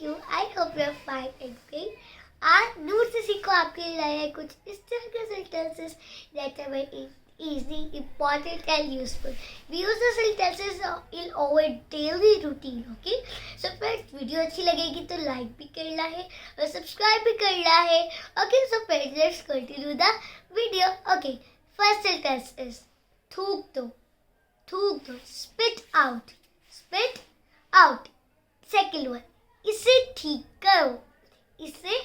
you? I hope you're fine and great. आज नूर से सीखो आपके लिए लाया है कुछ इस तरह के sentences that are very easy, important and useful. We use the sentences in our daily routine. Okay? So friends, video अच्छी लगेगी तो like भी करना है और subscribe भी करना है. Okay, so friends, let's continue the video. Okay, first sentence is थूक दो. थूक दो. Spit out. Spit out. Second one, इसे ठीक करो. इसे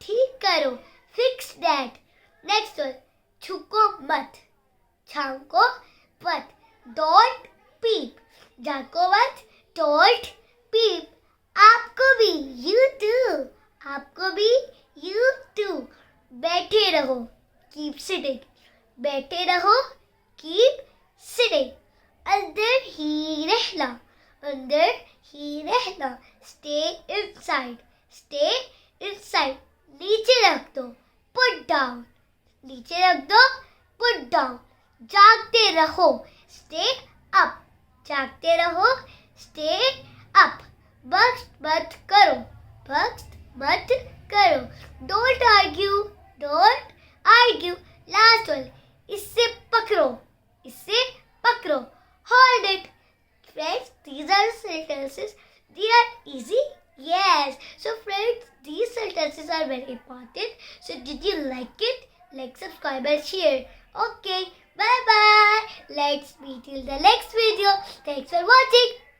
ठीक करो. Fix that. Next one, छुको मत. झांको मत. Don't peep. झांको मत. Don't peep. आपको भी. You too. आपको भी. You too. बैठे रहो. Keep sitting. बैठे रहो. Keep sitting. अंदर ही रहना. अंदर ही रहना. Stay inside. Stay inside. नीचे रख दो. Put down. नीचे रख दो. Put down. जागते रहो. Stay up. जागते रहो. Stay up. बख्श मत करो. बख्श मत करो. Don't argue. Don't argue. Last one. इससे पकड़ो. इससे पकड़ो. Hold it. Friends, these are sentences. They are easy. Yes. So friends, these sentences are very important. So did you like it? Like, subscribe and share. Okay. Bye bye. Let's meet till the next video. Thanks for watching.